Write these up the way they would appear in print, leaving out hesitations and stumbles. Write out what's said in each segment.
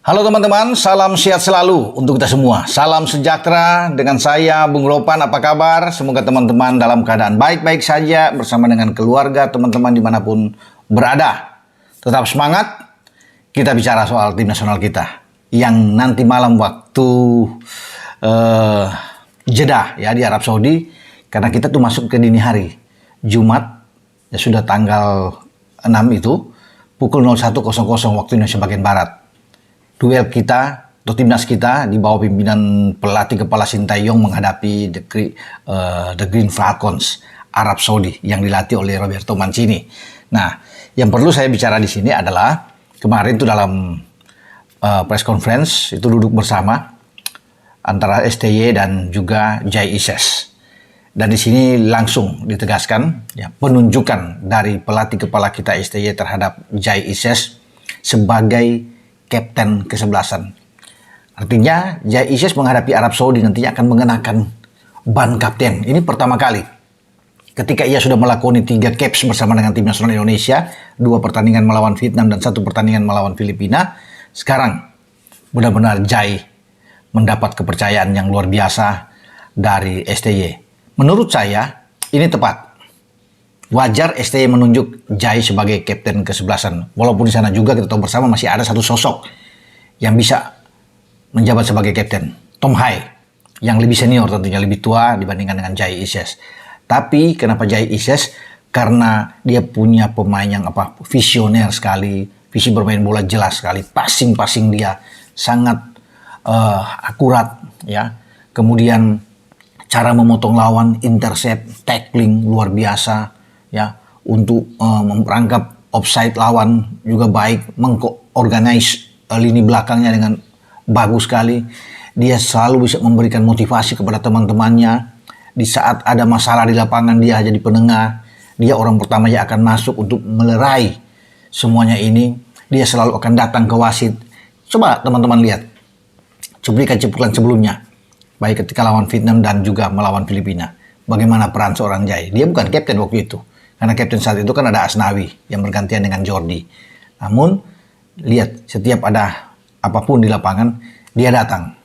Halo teman-teman, salam sehat selalu untuk kita semua. Salam sejahtera dengan saya, Bung Ropan. Apa kabar? Semoga teman-teman dalam keadaan baik-baik saja bersama dengan keluarga, teman-teman dimanapun berada. Tetap semangat, kita bicara soal tim nasional kita. Yang nanti malam waktu Jeddah ya di Arab Saudi. Karena kita tuh masuk ke dini hari. Jumat, ya sudah tanggal 6 itu, pukul 01.00 waktu Indonesia bagian Barat. Duel kita atau timnas kita di bawah pimpinan pelatih kepala Sintayong menghadapi the Green Falcons Arab Saudi yang dilatih oleh Roberto Mancini. Nah, yang perlu saya bicara di sini adalah kemarin itu dalam press conference itu duduk bersama antara STY dan juga Jai Ises. Dan di sini langsung ditegaskan ya, penunjukan dari pelatih kepala kita STY terhadap Jai Ises sebagai Kapten kesebelasan. Artinya Jai Ises menghadapi Arab Saudi nantinya akan mengenakan ban kapten. Ini pertama kali. Ketika ia sudah melakoni 3 caps bersama dengan tim nasional Indonesia, 2 pertandingan melawan Vietnam dan 1 pertandingan melawan Filipina. Sekarang benar-benar Jai mendapat kepercayaan yang luar biasa dari STY. Menurut saya ini tepat. Wajar STY menunjuk Jai sebagai kapten kesebelasan. Walaupun di sana juga kita tahu bersama masih ada satu sosok yang bisa menjabat sebagai kapten. Tom Hai, yang lebih senior tentunya, lebih tua dibandingkan dengan Jai Ises. Tapi kenapa Jai Ises? Karena dia punya pemain yang visioner sekali, visi bermain bola jelas sekali, passing dia sangat akurat ya. Kemudian cara memotong lawan, intercept, tackling luar biasa. Ya, untuk merangkap offside lawan juga baik, mengorganize lini belakangnya dengan bagus sekali. Dia selalu bisa memberikan motivasi kepada teman-temannya. Di saat ada masalah di lapangan dia jadi penengah. Dia orang pertama yang akan masuk untuk melerai semuanya ini. Dia selalu akan datang ke wasit. Coba teman-teman lihat cuplikan-cuplikan sebelumnya, baik ketika lawan Vietnam dan juga melawan Filipina. Bagaimana peran seorang Jai? Dia bukan kapten waktu itu. Karena kapten saat itu kan ada Asnawi yang bergantian dengan Jordi. Namun, lihat setiap ada apapun di lapangan, dia datang.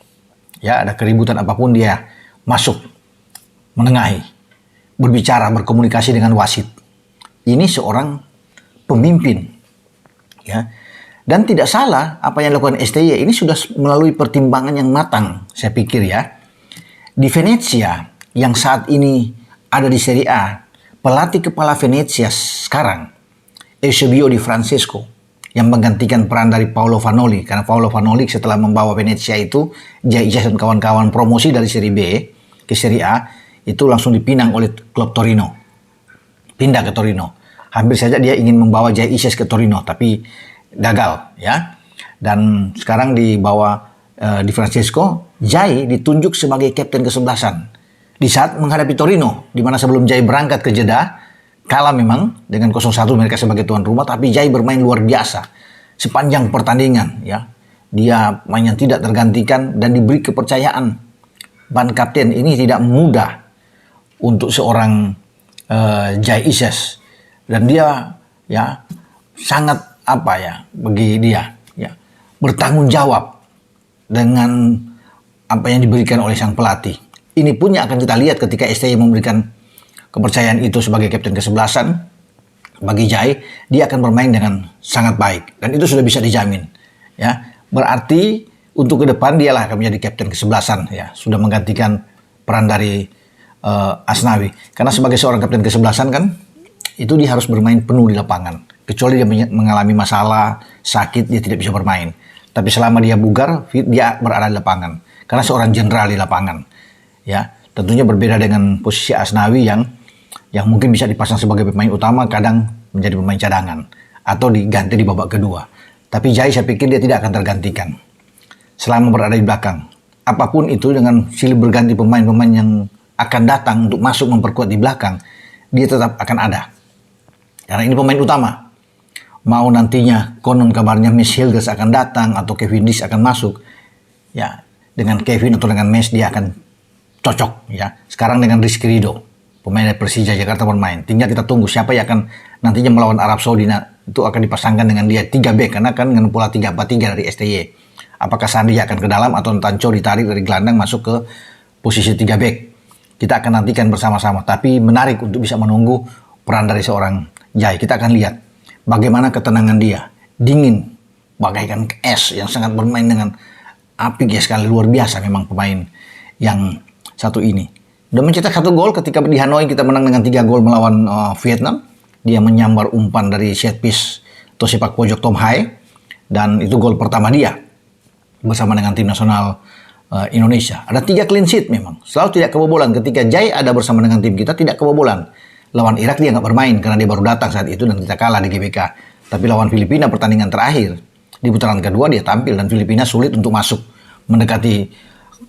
Ya, ada keributan apapun dia masuk, menengahi, berbicara, berkomunikasi dengan wasit. Ini seorang pemimpin. Ya. Dan tidak salah apa yang dilakukan STY ini sudah melalui pertimbangan yang matang, saya pikir ya. Di Venezia yang saat ini ada di Serie A, pelatih kepala Venezia sekarang, Eusebio Di Francesco, yang menggantikan peran dari Paolo Vanoli. Karena Paolo Vanoli setelah membawa Venezia itu, Jai Ises dan kawan-kawan promosi dari Serie B ke Serie A, itu langsung dipinang oleh klub Torino. Pindah ke Torino. Hampir saja dia ingin membawa Jai Ises ke Torino, tapi gagal. Ya. Dan sekarang dibawa Di Francesco, Jai ditunjuk sebagai kapten kesebelasan. Di saat menghadapi Torino, di mana sebelum Jai berangkat ke Jeddah, kalah memang dengan 0-1 mereka sebagai tuan rumah, tapi Jai bermain luar biasa sepanjang pertandingan. Ya, dia main yang tidak tergantikan dan diberi kepercayaan. Ban kapten ini tidak mudah untuk seorang Jai Ises, dan dia ya sangat bagi dia ya bertanggung jawab dengan apa yang diberikan oleh sang pelatih. Ini pun yang akan kita lihat ketika STY memberikan kepercayaan itu sebagai kapten kesebelasan bagi Jai, dia akan bermain dengan sangat baik dan itu sudah bisa dijamin. Ya, berarti untuk ke depan dialah akan menjadi kapten kesebelasan ya, sudah menggantikan peran dari Asnawi. Karena sebagai seorang kapten kesebelasan kan itu dia harus bermain penuh di lapangan. Kecuali dia mengalami masalah, sakit, dia tidak bisa bermain. Tapi selama dia bugar, fit, dia berada di lapangan. Karena seorang jenderal di lapangan. Ya, tentunya berbeda dengan posisi Asnawi yang mungkin bisa dipasang sebagai pemain utama, kadang menjadi pemain cadangan atau diganti di babak kedua. Tapi Jai saya pikir dia tidak akan tergantikan selama berada di belakang. Apapun itu dengan silih berganti pemain-pemain yang akan datang untuk masuk memperkuat di belakang, dia tetap akan ada. Karena ini pemain utama. Mau nantinya konon kabarnya Mes Hilgers akan datang atau Kevin Disch akan masuk, ya dengan Kevin atau dengan Mes dia akan cocok ya. Sekarang dengan Rizky Ridho, pemain dari Persija Jakarta bermain. Tinggal kita tunggu siapa yang akan nantinya melawan Arab Saudi. Nah, itu akan dipasangkan dengan dia 3 back karena kan dengan pola 3-4-3 dari STY. Apakah Sandi akan ke dalam atau Tancho ditarik dari gelandang masuk ke posisi 3 back. Kita akan nantikan bersama-sama. Tapi menarik untuk bisa menunggu peran dari seorang Jai. Kita akan lihat bagaimana ketenangan dia. Dingin, bagaikan es yang sangat bermain dengan apik ya sekali. Luar biasa memang pemain yang satu ini. Udah mencetak 1 gol ketika di Hanoi kita menang dengan 3 gol melawan Vietnam. Dia menyambar umpan dari set piece atau sepak pojok Tom Hai. Dan itu gol pertama dia bersama dengan tim nasional Indonesia. Ada 3 clean sheet memang. Selalu tidak kebobolan. Ketika Jai ada bersama dengan tim kita tidak kebobolan. Lawan Irak dia nggak bermain karena dia baru datang saat itu dan kita kalah di GBK. Tapi lawan Filipina pertandingan terakhir di putaran kedua dia tampil dan Filipina sulit untuk masuk mendekati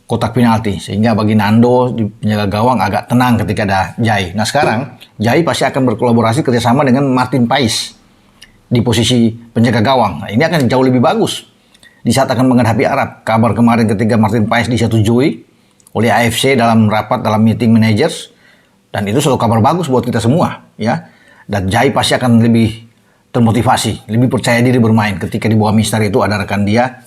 kotak penalti. Sehingga bagi Nando di penjaga gawang agak tenang ketika ada Jai. Nah sekarang Jai pasti akan berkolaborasi kerjasama dengan Martin Pais di posisi penjaga gawang. Nah, ini akan jauh lebih bagus di saat akan menghadapi Arab. Kabar kemarin ketika Martin Pais disetujui oleh AFC dalam rapat dalam meeting managers dan itu suatu kabar bagus buat kita semua ya. Dan Jai pasti akan lebih termotivasi, lebih percaya diri bermain ketika di bawah Mister itu ada rekan dia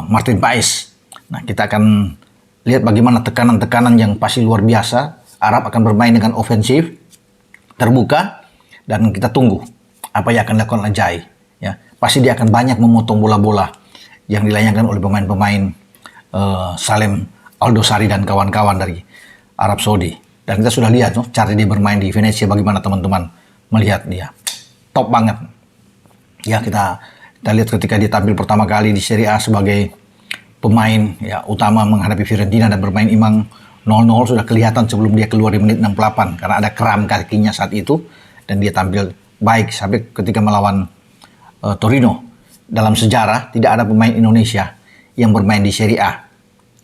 Martin Pais. Nah, kita akan lihat bagaimana tekanan-tekanan yang pasti luar biasa. Arab akan bermain dengan ofensif, terbuka, dan kita tunggu apa yang akan dilakukan oleh Jai. Ya, pasti dia akan banyak memotong bola-bola yang dilayangkan oleh pemain-pemain Salem Aldosari dan kawan-kawan dari Arab Saudi. Dan kita sudah lihat cara dia bermain di Venesia, bagaimana teman-teman melihat dia. Top banget. Ya, kita lihat ketika dia tampil pertama kali di Serie A sebagai pemain ya utama menghadapi Fiorentina dan bermain imbang 0-0 sudah kelihatan sebelum dia keluar di menit 68 karena ada kram kakinya saat itu dan dia tampil baik sampai ketika melawan Torino. Dalam sejarah tidak ada pemain Indonesia yang bermain di Serie A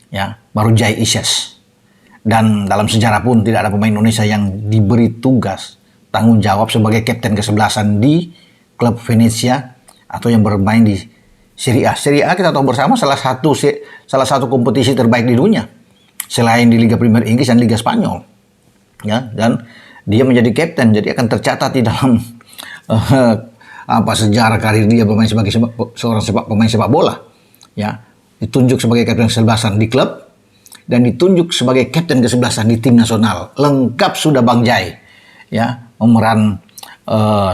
ya, baru Jai Ises. Dan dalam sejarah pun tidak ada pemain Indonesia yang diberi tugas tanggung jawab sebagai kapten kesebelasan di klub Venezia atau yang bermain di Serie A. Serie A kita tahu bersama salah satu kompetisi terbaik di dunia selain di Liga Premier Inggris dan Liga Spanyol. Ya, dan dia menjadi kapten, jadi akan tercatat di dalam sejarah karir dia bermain sebagai pemain sepak bola. Ya, ditunjuk sebagai kapten kesebelasan di klub dan ditunjuk sebagai kapten kesebelasan di tim nasional. Lengkap sudah Bang Jai. Ya, memeran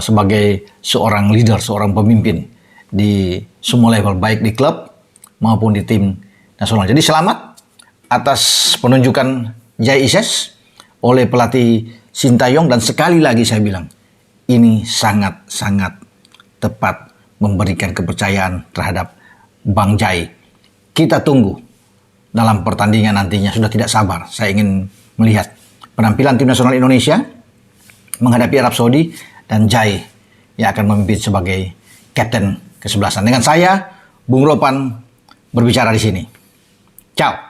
sebagai seorang leader, seorang pemimpin di semua level, baik di klub maupun di tim nasional. Jadi selamat atas penunjukan Jai Ises oleh pelatih Sintayong dan sekali lagi saya bilang ini sangat-sangat tepat memberikan kepercayaan terhadap Bang Jai. Kita tunggu dalam pertandingan nantinya, sudah tidak sabar. Saya ingin melihat penampilan tim nasional Indonesia menghadapi Arab Saudi dan Jai yang akan memimpin sebagai kapten kesebelasan. Dengan saya, Bung Ropan berbicara di sini. Ciao.